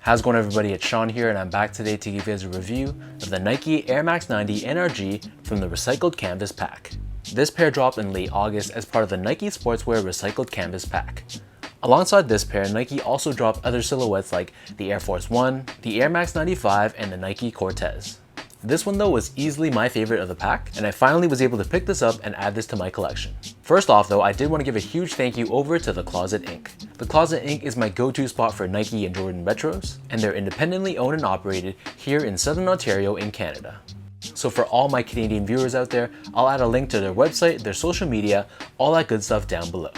How's it going, everybody? It's Sean here, and I'm back today to give you guys a review of the Nike Air Max 90 NRG from the Recycled Canvas Pack. This pair dropped in late August as part of the Nike Sportswear Recycled Canvas Pack. Alongside this pair, Nike also dropped other silhouettes like the Air Force 1, the Air Max 95, and the Nike Cortez. This one though was easily my favorite of the pack, and I finally was able to pick this up and add this to my collection. First off though, I did want to give a huge thank you over to The Closet Inc. The Closet Inc. is my go-to spot for Nike and Jordan retros, and they're independently owned and operated here in Southern Ontario in Canada. So for all my Canadian viewers out there, I'll add a link to their website, their social media, all that good stuff down below.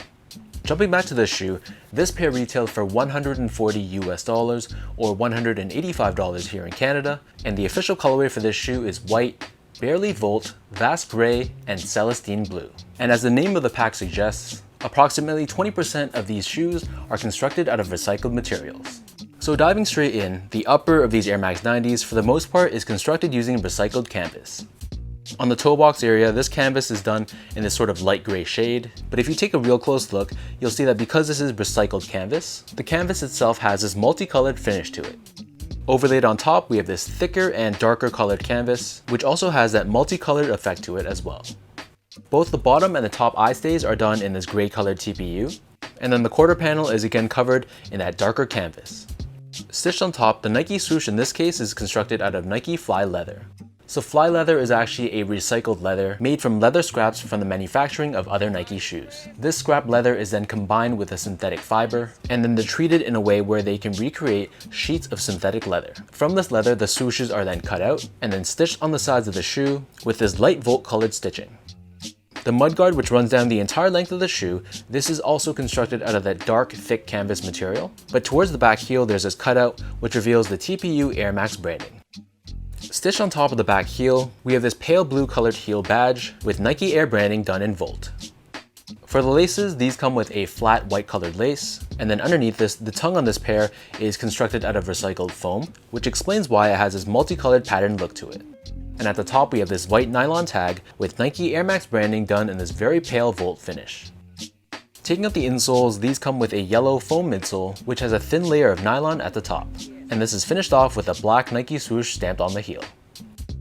Jumping back to this shoe, this pair retailed for $140 US or $185 here in Canada, and the official colorway for this shoe is white, barely volt, vast gray, and celestine blue. And as the name of the pack suggests, approximately 20% of these shoes are constructed out of recycled materials. So diving straight in, the upper of these Air Max 90s for the most part is constructed using recycled canvas. On the toe box area, this canvas is done in this sort of light gray shade, but if you take a real close look, you'll see that because this is recycled canvas, the canvas itself has this multicolored finish to it. Overlaid on top, we have this thicker and darker colored canvas, which also has that multicolored effect to it as well. Both the bottom and the top eye stays are done in this gray colored TPU, and then the quarter panel is again covered in that darker canvas. Stitched on top, the Nike swoosh in this case is constructed out of Nike Fly leather. So Fly leather is actually a recycled leather made from leather scraps from the manufacturing of other Nike shoes. This scrap leather is then combined with a synthetic fiber, and then they're treated in a way where they can recreate sheets of synthetic leather. From this leather, the swooshes are then cut out and then stitched on the sides of the shoe with this light volt colored stitching. The mudguard, which runs down the entire length of the shoe, this is also constructed out of that dark, thick canvas material, but towards the back heel there's this cutout which reveals the TPU Air Max branding. Stitched on top of the back heel, we have this pale blue colored heel badge with Nike Air branding done in volt. For the laces, these come with a flat white colored lace, and then underneath this, the tongue on this pair is constructed out of recycled foam, which explains why it has this multicolored pattern look to it. And at the top, we have this white nylon tag with Nike Air Max branding done in this very pale volt finish. Taking up the insoles, these come with a yellow foam midsole, which has a thin layer of nylon at the top. And this is finished off with a black Nike swoosh stamped on the heel.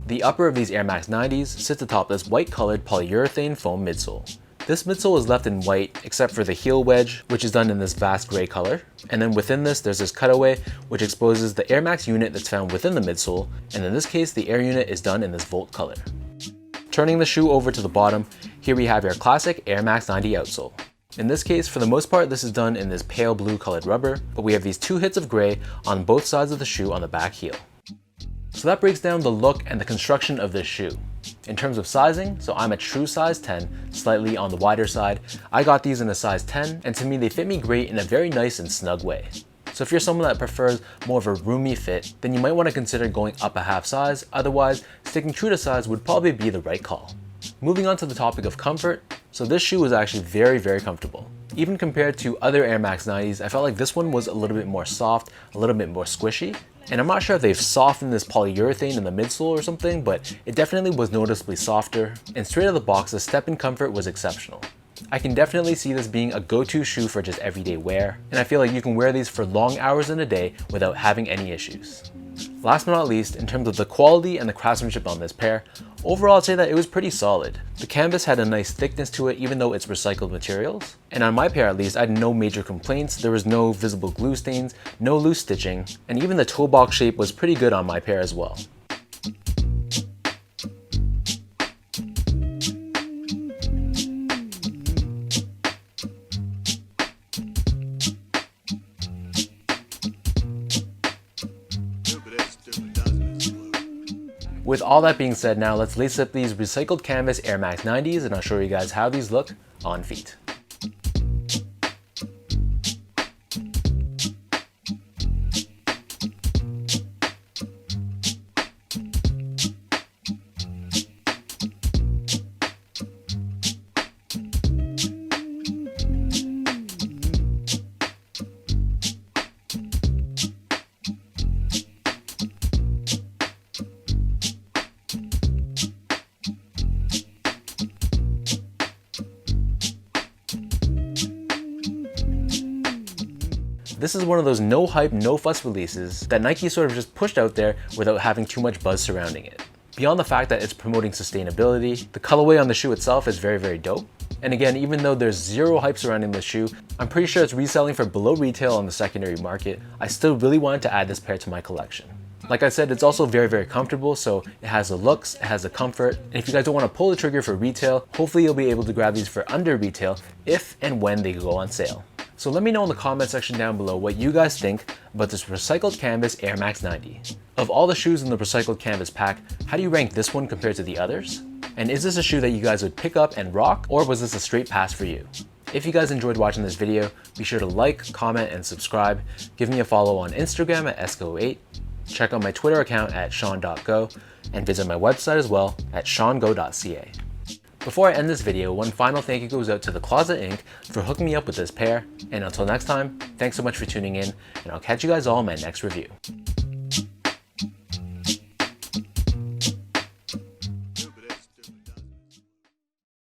The upper of these Air Max 90s sits atop this white colored polyurethane foam midsole. This midsole is left in white except for the heel wedge, which is done in this vast gray color. And then within this, there's this cutaway which exposes the Air Max unit that's found within the midsole, and in this case, the Air unit is done in this volt color. Turning the shoe over to the bottom, here we have your classic Air Max 90 outsole. In this case, for the most part, this is done in this pale blue colored rubber, but we have these two hits of gray on both sides of the shoe on the back heel. So that breaks down the look and the construction of this shoe. In terms of sizing, so I'm a true size 10, slightly on the wider side. I got these in a size 10, and to me they fit me great in a very nice and snug way. So if you're someone that prefers more of a roomy fit, then you might want to consider going up a half size, otherwise sticking true to size would probably be the right call. Moving on to the topic of comfort, so this shoe was actually very comfortable. Even compared to other Air Max 90s, I felt like this one was a little bit more soft, a little bit more squishy. And I'm not sure if they've softened this polyurethane in the midsole or something, but it definitely was noticeably softer. And straight out of the box, the step-in comfort was exceptional. I can definitely see this being a go-to shoe for just everyday wear, and I feel like you can wear these for long hours in a day without having any issues. Last but not least, in terms of the quality and the craftsmanship on this pair, overall I'd say that it was pretty solid. The canvas had a nice thickness to it even though it's recycled materials, and on my pair at least I had no major complaints. There was no visible glue stains, no loose stitching, and even the toe box shape was pretty good on my pair as well. With all that being said, now let's lace up these recycled canvas Air Max 90s and I'll show you guys how these look on feet. This is one of those no hype, no fuss releases that Nike sort of just pushed out there without having too much buzz surrounding it. Beyond the fact that it's promoting sustainability, the colorway on the shoe itself is very, very dope. And again, even though there's zero hype surrounding the shoe, I'm pretty sure it's reselling for below retail on the secondary market. I still really wanted to add this pair to my collection. Like I said, it's also very, very comfortable, so it has the looks, it has the comfort, and if you guys don't want to pull the trigger for retail, hopefully you'll be able to grab these for under retail if and when they go on sale. So let me know in the comment section down below what you guys think about this recycled canvas Air Max 90. Of all the shoes in the recycled canvas pack, how do you rank this one compared to the others? And is this a shoe that you guys would pick up and rock, or was this a straight pass for you? If you guys enjoyed watching this video, be sure to like, comment, and subscribe. Give me a follow on Instagram at esco8. Check out my Twitter account at sean.go, and visit my website as well at seango.ca. Before I end this video, one final thank you goes out to The Closet Inc. for hooking me up with this pair, and until next time, thanks so much for tuning in, and I'll catch you guys all in my next review.